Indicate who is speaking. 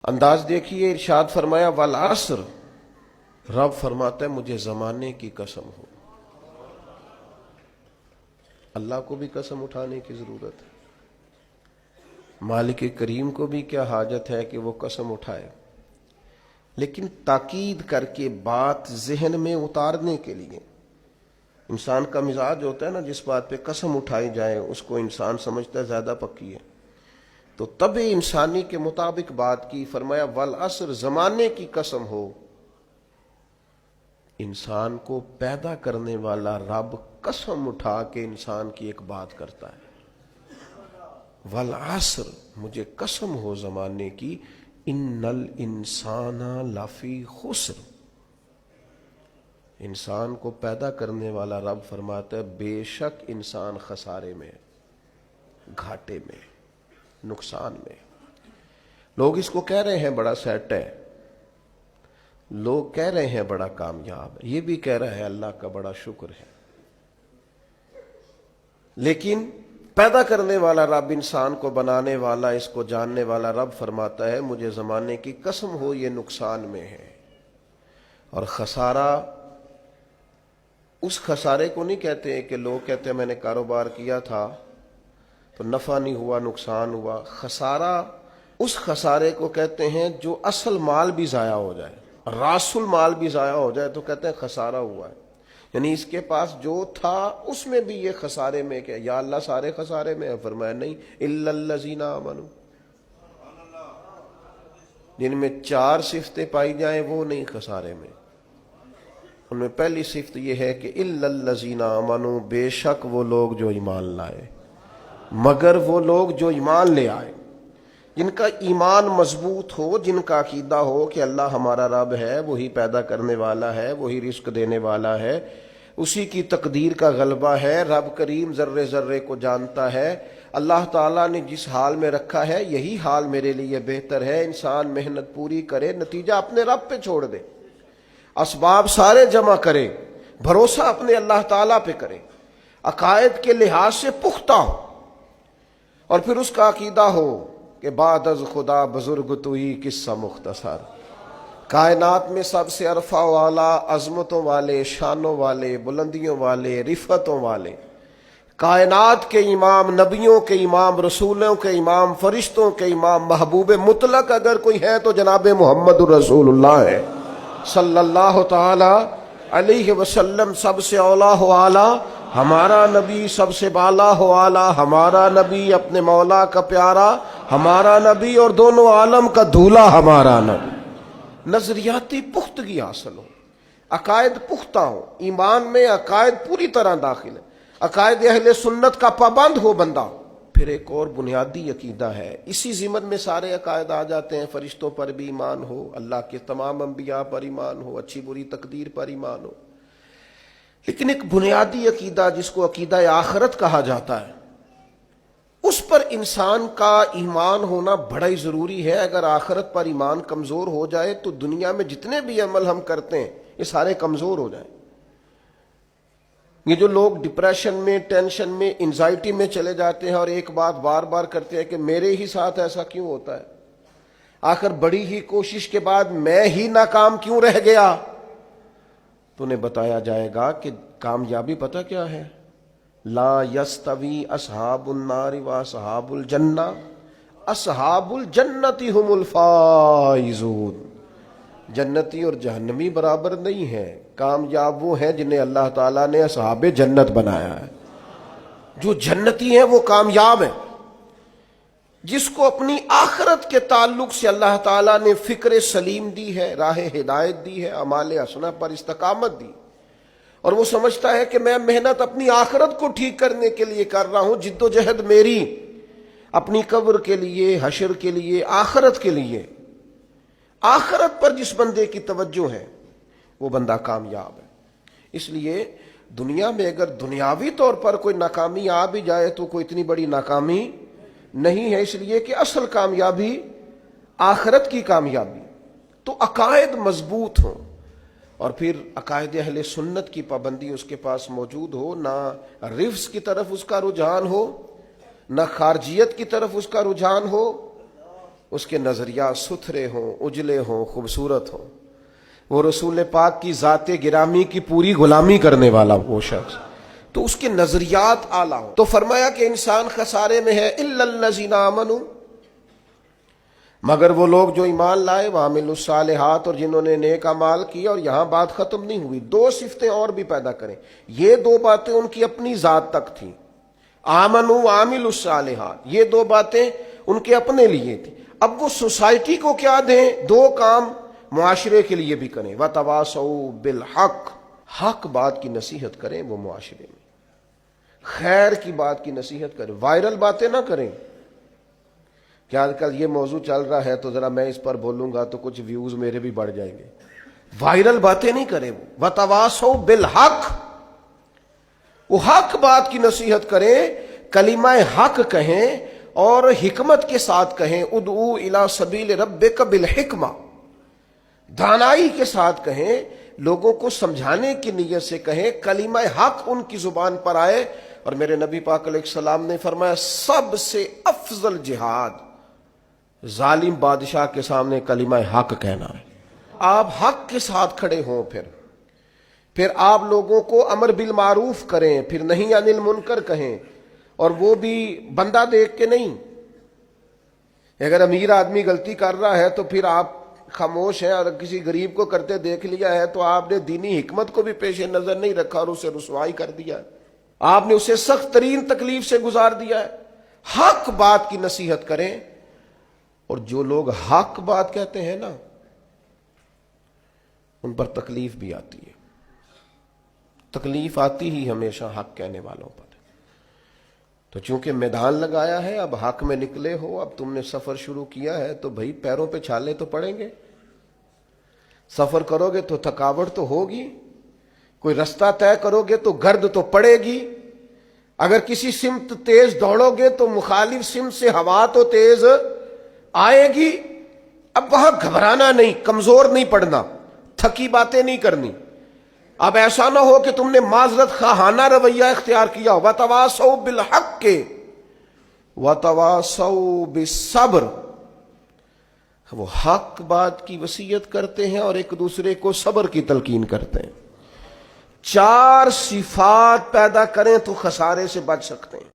Speaker 1: انداز دیکھیے، ارشاد فرمایا والعصر، رب فرماتا ہے مجھے زمانے کی قسم ہو۔ اللہ کو بھی قسم اٹھانے کی ضرورت ہے، مالک کریم کو بھی کیا حاجت ہے کہ وہ قسم اٹھائے، لیکن تاکید کر کے بات ذہن میں اتارنے کے لیے۔ انسان کا مزاج ہوتا ہے نا، جس بات پہ قسم اٹھائی جائے اس کو انسان سمجھتا ہے زیادہ پکی ہے، تو طبع انسانی کے مطابق بات کی، فرمایا والعصر، زمانے کی قسم ہو۔ انسان کو پیدا کرنے والا رب قسم اٹھا کے انسان کی ایک بات کرتا ہے، والعصر، مجھے قسم ہو زمانے کی، ان الانسان لفی خسر، انسان کو پیدا کرنے والا رب فرماتا ہے بے شک انسان خسارے میں، گھاٹے میں، نقصان میں۔ لوگ اس کو کہہ رہے ہیں بڑا سیٹ ہے، لوگ کہہ رہے ہیں بڑا کامیاب ہے، یہ بھی کہہ رہا ہے اللہ کا بڑا شکر ہے، لیکن پیدا کرنے والا رب، انسان کو بنانے والا، اس کو جاننے والا رب فرماتا ہے مجھے زمانے کی قسم ہو یہ نقصان میں ہے۔ اور خسارہ اس خسارے کو نہیں کہتے ہیں کہ لوگ کہتے ہیں میں نے کاروبار کیا تھا تو نفع نہیں ہوا، نقصان ہوا۔ خسارہ اس خسارے کو کہتے ہیں جو اصل مال بھی ضائع ہو جائے، راس المال بھی ضائع ہو جائے تو کہتے ہیں خسارہ ہوا ہے، یعنی اس کے پاس جو تھا اس میں بھی یہ خسارے میں، کہ یا اللہ سارے خسارے میں ہے؟ فرمایا نہیں، الا الذین آمنوا، جن میں 4 صفتیں پائی جائیں وہ نہیں خسارے میں۔ ان میں پہلی صفت یہ ہے کہ الا الذین آمنوا، بے شک وہ لوگ جو ایمان لائے، مگر وہ لوگ جو ایمان لے آئے، جن کا ایمان مضبوط ہو، جن کا عقیدہ ہو کہ اللہ ہمارا رب ہے، وہی پیدا کرنے والا ہے، وہی رزق دینے والا ہے، اسی کی تقدیر کا غلبہ ہے، رب کریم ذرے ذرے کو جانتا ہے، اللہ تعالیٰ نے جس حال میں رکھا ہے یہی حال میرے لیے بہتر ہے۔ انسان محنت پوری کرے، نتیجہ اپنے رب پہ چھوڑ دے، اسباب سارے جمع کرے، بھروسہ اپنے اللہ تعالیٰ پہ کرے، عقائد کے لحاظ سے پختہ ہو، اور پھر اس کا عقیدہ ہو کہ بعد از خدا بزرگ توئی قصہ مختصر، کائنات میں سب سے عرفہ والا، عظمتوں والے، شانوں والے، بلندیوں والے، رفتوں والے، کائنات کے امام، نبیوں کے امام، رسولوں کے امام، فرشتوں کے امام، محبوب مطلق اگر کوئی ہے تو جناب محمد الرسول اللہ ہے صلی اللہ تعالی علیہ وسلم۔ سب سے اولا ہو اعلیٰ ہمارا نبی، سب سے بالا ہو اعلیٰ ہمارا نبی، اپنے مولا کا پیارا ہمارا نبی، اور دونوں عالم کا دھولا ہمارا نبی۔ نظریاتی پختگی حاصل ہو، عقائد پختہ ہو، ایمان میں عقائد پوری طرح داخل ہے، عقائد اہل سنت کا پابند ہو بندہ۔ پھر ایک اور بنیادی عقیدہ ہے، اسی ضمن میں سارے عقائد آ جاتے ہیں، فرشتوں پر بھی ایمان ہو، اللہ کے تمام انبیاء پر ایمان ہو، اچھی بری تقدیر پر ایمان ہو، لیکن ایک بنیادی عقیدہ جس کو عقیدہ آخرت کہا جاتا ہے، اس پر انسان کا ایمان ہونا بڑا ہی ضروری ہے۔ اگر آخرت پر ایمان کمزور ہو جائے تو دنیا میں جتنے بھی عمل ہم کرتے ہیں یہ سارے کمزور ہو جائیں۔ یہ جو لوگ ڈپریشن میں، ٹینشن میں، انزائٹی میں چلے جاتے ہیں اور ایک بات بار بار کرتے ہیں کہ میرے ہی ساتھ ایسا کیوں ہوتا ہے، آخر بڑی ہی کوشش کے بعد میں ہی ناکام کیوں رہ گیا، تو انہیں بتایا جائے گا کہ کامیابی پتہ کیا ہے؟ لا یستوی اصحاب النار و اصحاب الجنہ، اصحاب الجنت هم الفائزون، جنتی اور جہنمی برابر نہیں ہیں، کامیاب وہ ہیں جنہیں اللہ تعالیٰ نے اصحاب جنت بنایا ہے۔ جو جنتی ہیں وہ کامیاب ہیں، جس کو اپنی آخرت کے تعلق سے اللہ تعالیٰ نے فکر سلیم دی ہے، راہ ہدایت دی ہے، اعمال حسنہ پر استقامت دی، اور وہ سمجھتا ہے کہ میں محنت اپنی آخرت کو ٹھیک کرنے کے لیے کر رہا ہوں، جد و جہد میری اپنی قبر کے لیے، حشر کے لیے، آخرت کے لیے۔ آخرت پر جس بندے کی توجہ ہے وہ بندہ کامیاب ہے۔ اس لیے دنیا میں اگر دنیاوی طور پر کوئی ناکامی آ بھی جائے تو کوئی اتنی بڑی ناکامی نہیں ہے، اس لیے کہ اصل کامیابی آخرت کی کامیابی۔ تو عقائد مضبوط ہوں، اور پھر عقائد اہل سنت کی پابندی اس کے پاس موجود ہو، نہ رفض کی طرف اس کا رجحان ہو، نہ خارجیت کی طرف اس کا رجحان ہو، اس کے نظریات ستھرے ہوں، اجلے ہوں، خوبصورت ہوں، وہ رسول پاک کی ذات گرامی کی پوری غلامی کرنے والا وہ شخص، تو اس کے نظریات اعلیٰ ہوں۔ تو فرمایا کہ انسان خسارے میں ہے الا الذین آمنوا، مگر وہ لوگ جو ایمان لائے، وعملوا الصالحات، اور جنہوں نے نیک اعمال کیا۔ اور یہاں بات ختم نہیں ہوئی، دو صفتیں اور بھی پیدا کریں۔ یہ دو باتیں ان کی اپنی ذات تک تھیں، آمنوا وعملوا الصالحات، یہ دو باتیں ان کے اپنے لیے تھی۔ اب وہ سوسائٹی کو کیا دیں؟ دو کام معاشرے کے لیے بھی کریں، وتواصوا بالحق، حق بات کی نصیحت کریں وہ معاشرے میں، خیر کی بات کی نصیحت کریں، وائرل باتیں نہ کریں کہ آج کل یہ موضوع چل رہا ہے تو ذرا میں اس پر بولوں گا تو کچھ ویوز میرے بھی بڑھ جائیں گے، وائرل باتیں نہیں کریں۔ وہ وتواصوا بالحق، وہ حق بات کی نصیحت کریں، کلمہ حق کہیں اور حکمت کے ساتھ کہیں، ادعو الی سبیل ربک بالحکمہ، دانائی کے ساتھ کہیں، لوگوں کو سمجھانے کی نیت سے کہیں، کلمہ حق ان کی زبان پر آئے۔ اور میرے نبی پاک علیہ السلام نے فرمایا سب سے افضل جہاد ظالم بادشاہ کے سامنے کلمہ حق کہنا ہے۔ آپ حق کے ساتھ کھڑے ہوں، پھر آپ لوگوں کو امر بالمعروف کریں، پھر نہی عن المنکر کہیں، اور وہ بھی بندہ دیکھ کے نہیں۔ اگر امیر آدمی غلطی کر رہا ہے تو پھر آپ خاموش ہیں، اور کسی غریب کو کرتے دیکھ لیا ہے تو آپ نے دینی حکمت کو بھی پیش نظر نہیں رکھا اور اسے رسوائی کر دیا ہے، آپ نے اسے سخت ترین تکلیف سے گزار دیا ہے۔ حق بات کی نصیحت کریں، اور جو لوگ حق بات کہتے ہیں نا ان پر تکلیف بھی آتی ہے، تکلیف آتی ہی ہمیشہ حق کہنے والوں پر۔ تو چونکہ میدان لگایا ہے، اب حق میں نکلے ہو، اب تم نے سفر شروع کیا ہے تو بھائی پیروں پہ چھالے تو پڑیں گے، سفر کرو گے تو تھکاوٹ تو ہوگی، کوئی رستہ طے کرو گے تو گرد تو پڑے گی، اگر کسی سمت تیز دوڑو گے تو مخالف سمت سے ہوا تو تیز آئے گی۔ اب وہاں گھبرانا نہیں، کمزور نہیں پڑنا، تھکی باتیں نہیں کرنی۔ اب ایسا نہ ہو کہ تم نے معذرت خواہانہ رویہ اختیار کیا، وتواصوا بالحق وتواصوا بالصبر، وہ حق بات کی وصیت کرتے ہیں اور ایک دوسرے کو صبر کی تلقین کرتے ہیں۔ چار صفات پیدا کریں تو خسارے سے بچ سکتے ہیں۔